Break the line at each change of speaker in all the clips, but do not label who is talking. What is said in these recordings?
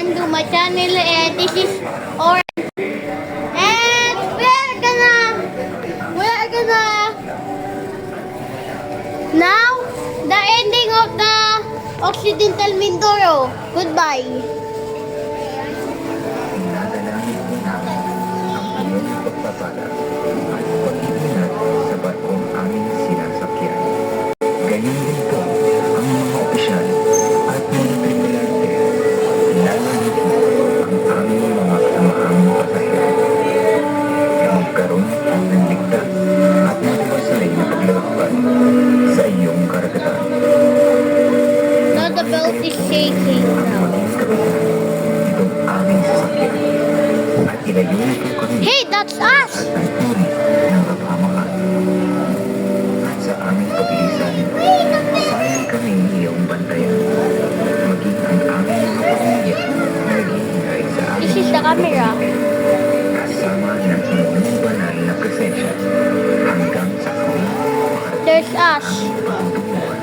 subscribing to my channel, and this is Orange. And we're gonna now the ending of the Occidental Mindoro. Goodbye.
Inadalangin po namin ang inyong pagpapala at pag-iingat sa barkong aming sinasakyan. Ganyan din po ang mga opisyal at mga tripulante, lalo dito ang aming mga kasamahang pasahero. E magkaroon ng ligtas at matiwasay na paglalakbay sa iyong karagatan.
Now the belt is shaking now.
Maging kapitan itong aming sasakyan at ilayo po kami
Hey, that's us!
at ang uri ng kapahamakan. At sa aming pabilisan, sana'y kami iyong bantayan. Maging ang aming mga pamilya na naghihintay sa
This
aming
is the camera.
kasama ng inyong banal na presensya hanggang sa kami
There's us.
patutunguhan.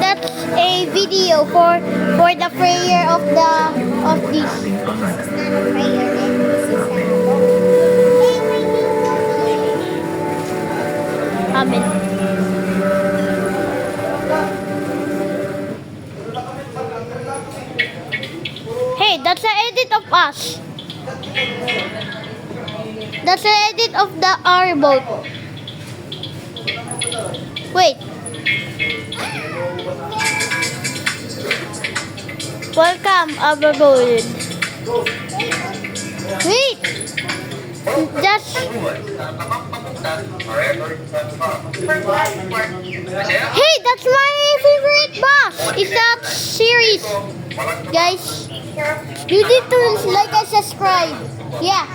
That's a video for the prayer of this.
Ating pangalan.
Amen. Hey, that's an edit of us. That's an edit of our boat. Wait. Welcome, our boat. Wait. Just Hey, that's my favorite bus. It's that series. Guys, you need to like and subscribe. Yeah,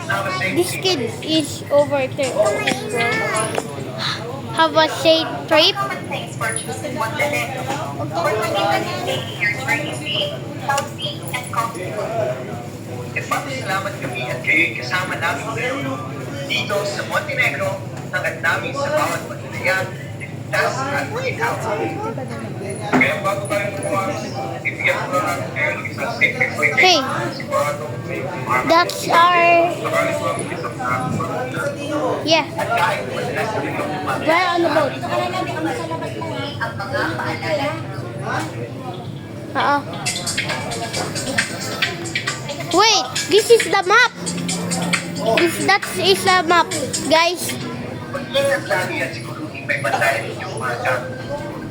this kid is over there. Have a safe trip.
Thanks for choosing Wonderland. We're committed to making your journey safe, healthy, and comfortable.
Nagpapasalamat kami at kayo'y kasama namin ngayon dito sa Montenegro, hanggat namin sa bawat paglalaya, ligtas at ikaw. Kaya bago tayo tumakas, ibigyan ko na natin kayo ng isang safe exploitation.
Hey,
Siguradong may
that's our
sakaling mga isang
yeah.
at kahit madalas na rin yung
We're on the boat.
Ang mga paalala.
Wait, this is the map. That is the map, guys.
Pag-ingat lagi at siguruhin may bantayan ninyong mga gamit.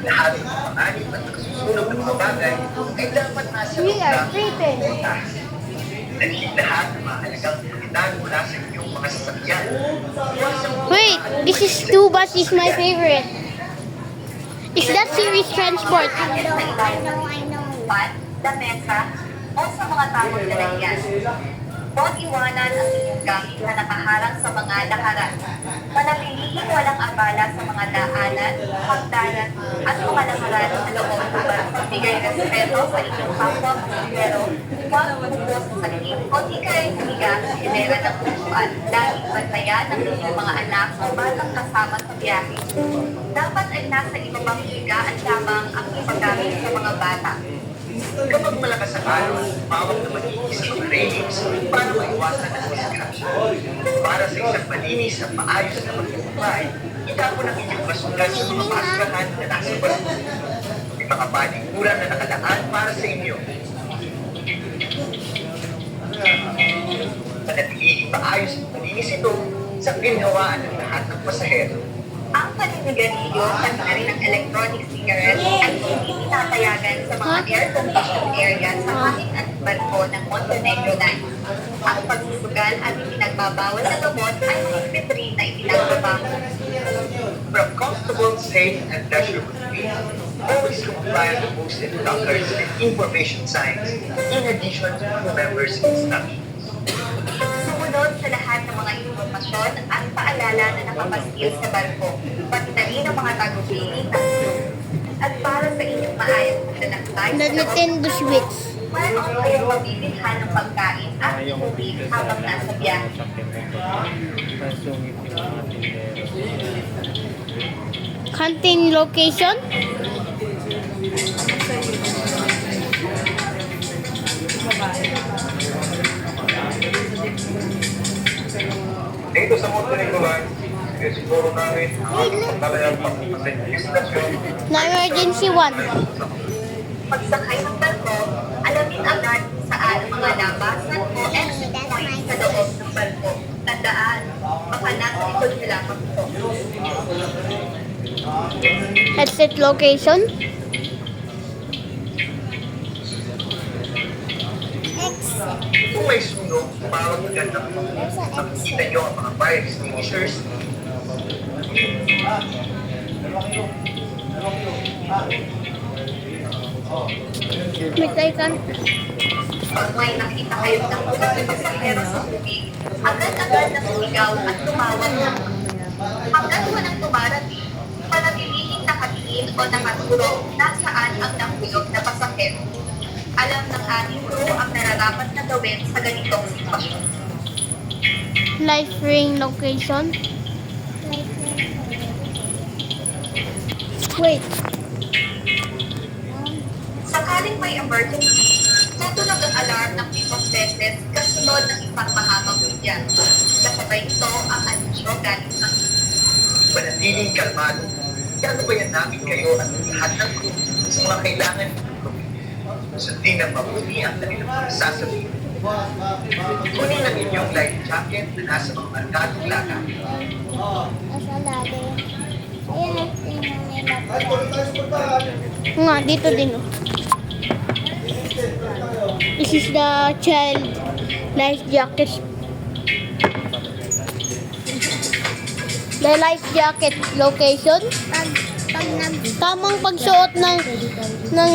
Lahat ng mga anib at nasusunog ng mga bagay ay dapat nasa
We are
loob
sleeping.
ng taas. Naging lahat ng mahalagang kapitan mula sa inyong mga sasakyan.
Wait, this is two bus is my favorite. Is that series transport?
Sa ilalim ng pat, lamesa, o sa mga tamang lalagyan. Huwag iwanan ang inyong gamit na nakaharang sa mga lakaran. Manatilihin walang abala sa mga daanan, hagdanan, at mga lakaran sa loob ng barko. Bigay respeto sa inyong kapwa pero huwag umubos sa liig o di kayo humiga sa hilera ng pusuan. Laging bantayan ang inyong mga anak o batang kasama sa biyahe. Dapat ay nasa ibabang higaan lamang ang ipagamit sa mga bata.
Kapag malakas ang alon, bawag na mag-iis sa mga railings para maiwasan ang disgrasya. Para sa isang malinis at maayos na pagkakabay, itapon ang inyong basura sa mga basurahan na nasa barko. May mga paniguran na nakalaan para sa inyo. Manatiling maayos at malinis ito sa ginhawaan ng lahat ng pasahero.
Ang paninigarilyo at na rin ang electronic cigarette ay hindi tinatayagan sa mga air-conditioned area sa hangin at barko ng Montenegro Line. Ang pagsusugal at ipinagbabawal na gamot ay higpit rin na ipinagbabawal.
From comfortable, safe, and pleasurable meal, always comply with the posted lockers and information signs in addition to the members' instructions.
Sumunod sa lahat ng mga impormasyon at paalala na nakapaskil sa barko, pati na rin ang mga tagubilin ng crew. At para sa inyong maayos na lalakbay
The Nintendo Switch.
mayroon kayong mabibilhan ng pagkain at inuwi habang nasa biyahe.
Canteen location.
Kasi siguro namin, talagang pag-investasyon.
Na emergency one.
Pagsakay ng barko, alamin agad saan ang mga labasan o exit point sa loob ng barko. Tandaan, baka nasa likod nila ito.
Exit location.
Kung may sunog, parang maganda kung nakikita nyo ang mga fire extinguishers.
May kaikan.
Pag may nakita kayo ng ulat na pasahero sa tubig, agad-agad na sumigaw at tumawag ng hanggat walang tumarating, panatilihin nakatingin o nakatulog nasaan ang nahulog na pasahero. Alam ng aming crew ang nararapat na gawin sa ganitong sitwasyon.
Life ring location. Wait.
Sakaling may emergency, tutunog ang alarm ng 7 beses kasunod ng isang mahabang bigyan. Kasabay ito ang anunsyo galing sa
Manatiling kalmado. Gagabayan namin kayo at lahat ng crew sa mga kailangan nyo. Sundin ng mabuti ang kanilang mga sasabihin. Kunin ang inyong life jacket na nasa mga markadong laga.
Nasa lado. Ayan, nga, dito din. Oh. This is the child life jacket. The life jacket location. Tamang pagsuot ng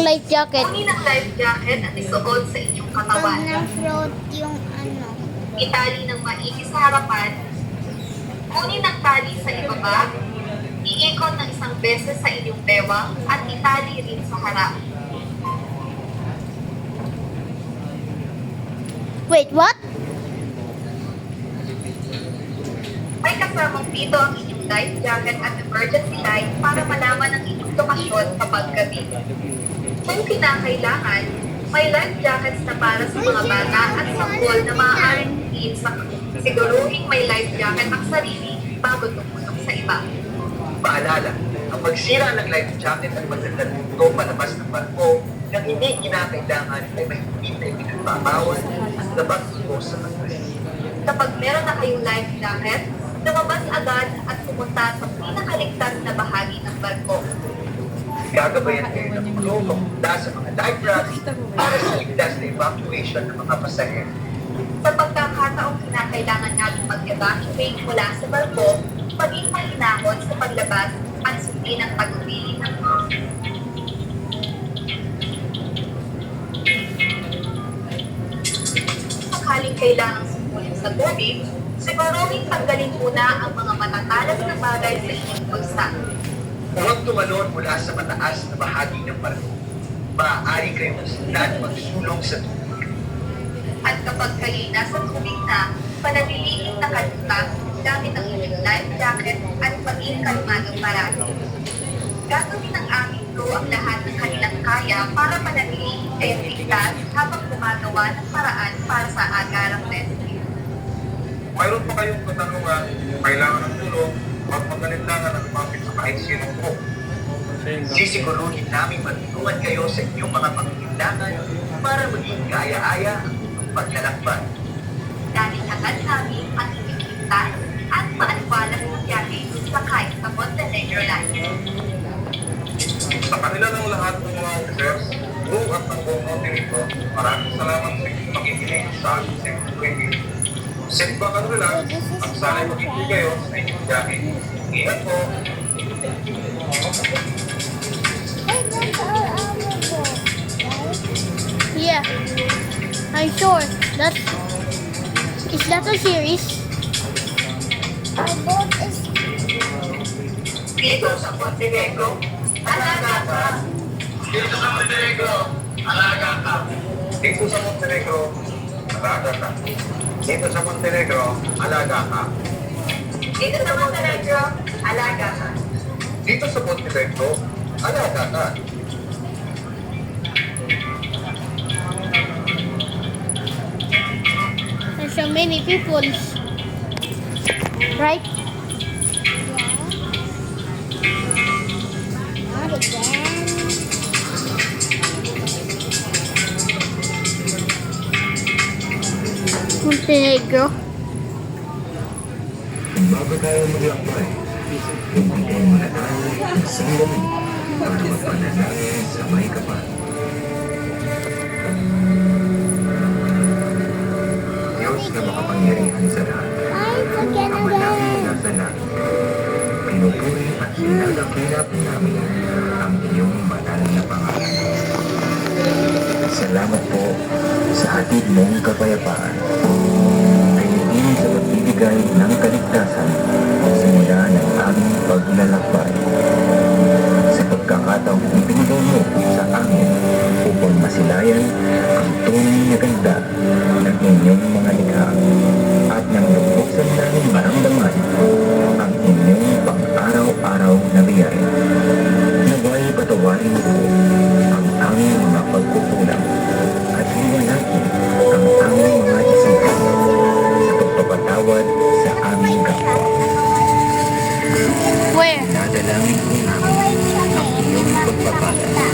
life jacket.
kunin ang life jacket at isuot sa inyong katawan.
na-float yung ano.
Itali ng maigi sa harapan. Kunin ang tali sa ibaba. Iikot ng isang beses sa inyong bewang at itali rin sa harap.
Wait, what?
May kasamang dito ang inyong life jacket at emergency light para malaman ang inyong lokasyon kapag gabi. Kung kinakailangan, may life jackets na para sa mga bata at sanggol na maaaring hitiin sa siguruhing may life jacket ang sarili bago tumulong sa iba.
Paalala, ang pagsira ng life jacket at pagdadal nito palabas ng barko nang hindi kinakailangan ay may hindi na ipinagbabawal at labas ito sa kanila.
Kapag meron na kayong life jacket, lumabas agad at pumunta sa pinakaligtas na bahagi ng barko.
Gagabayan kayo ng crew papunta sa mga dive racks para sa ligtas na evacuation ng mga pasahero.
Sa pagkakataong kinakailangan natin mag-evacuate mula sa barko, maging mahinahon sa paglabas at sundin ang pag-uwi ng sakaling kailangang sumulong sa tubig, siguruhin tanggalin muna ang mga matatalas na bagay sa inyong bulsa.
Huwag tumalon mula sa mataas na bahagi ng barko. Maaari kayong masundan magsulong sa tubig.
At kapag kayo'y nasa tubig na, panatilihin nakalutas gamit ang inyong life jacket at maging kalmadong parati. Gagawin ng aming crew ang lahat ng kanilang kaya para panatilihin kayong ligtas habang gumagawa ng paraan para sa agarang rescue.
Mayroon pa kayong katanungan, kailangan ng tulong, huwag magalinlangan at lumapit sa kahit sinong po. Sisiguruhin namin matulungan kayo sa inyong mga pangangailangan para maging kaya-aya ang paglalakbay.
Dahil agad namin ang inyong ligtas at maaliwalas na biyahe sakay sa Montenegro Line.
Sa kanila ng lahat ng mga officers, crew at ng buong Montenegro, maraming salamat sa inyong pakikinig sa aming Sector 20. Sit back and relax at sana'y magiging kayo sa inyong biyahe. Ingat po!
Yeah, I'm sure. Is that a series? My boat is.
Dito sa Montenegro, alaga ka!
Dito sa Montenegro, alaga ka! Dito sa Montenegro, alaga ka! Dito sa Montenegro, alaga ka!
Dito sa Montenegro, alaga ka!
Dito sa Montenegro, alaga ka!
There's so many people. Right? Montenegro.
Bago tayo maglakbay, ibigay mo na tayo ng sandali para magpanalangin sa may kapal. Diyos na makapangyarihan sa lahat, Ama namin nasa langit, pinupuri at sinagakilap namin ang iyong banal na pangalan. Salamat po sa hatid mong kapayapaan. Ayun sa pagbibigay ng kaligtasan simula ng aming paglalakbay. Sa pagkakataong ibinigay mo sa amin upang masilayan ang tunay na ganda ng inyong mga likha at nang lubuksan namin maramdaman ang inyong pang-araw-araw na biyaya. Naway patawarin po ang aming mga pagkukulang at liwanakin ang aming mga isipan sa pagpapatawad sa aming kapwa.
Where?
Dadalangin po namin ang iyong pagpapala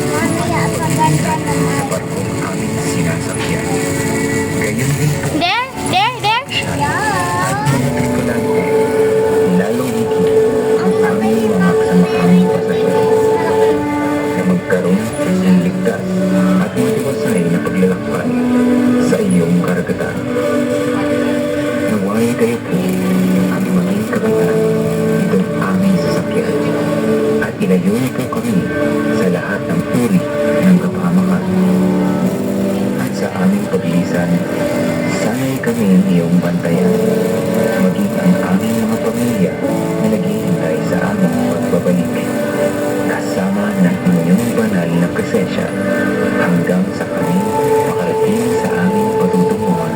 sa barkong aming sinasakyan. Gayon din po
There? There?
siya at mga tripulante, lalong higit ang aming mga kasamahang pasahero na magkaroon ng ligtas at matiwasay na paglalakbay sa iyong karagatan. Naway kayo po ang maging kapitan nitong aming sasakyan at ilayo niyo kami sa lahat ng uri ng kapahamakan. At sa aming paglisan, sana'y kami ang iyong bantayan, maging ang aming mga pamilya na naghihintay sa aming pagbabalik, kasama ng inyong banal na presensya hanggang sa kami makarating sa aming patutunguhan.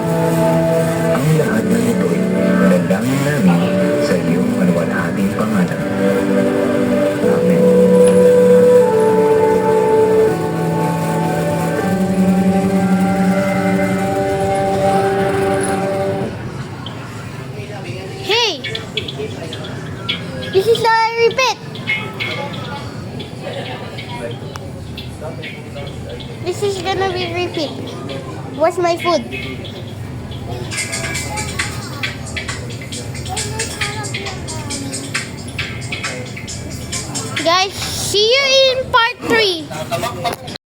Ang lahat ng ito'y dalangin namin sa iyong maluwalhating pangalan. Amen.
Hey! This is the repeat. This is gonna be repeat. Where's my food? Guys, see you in part 3.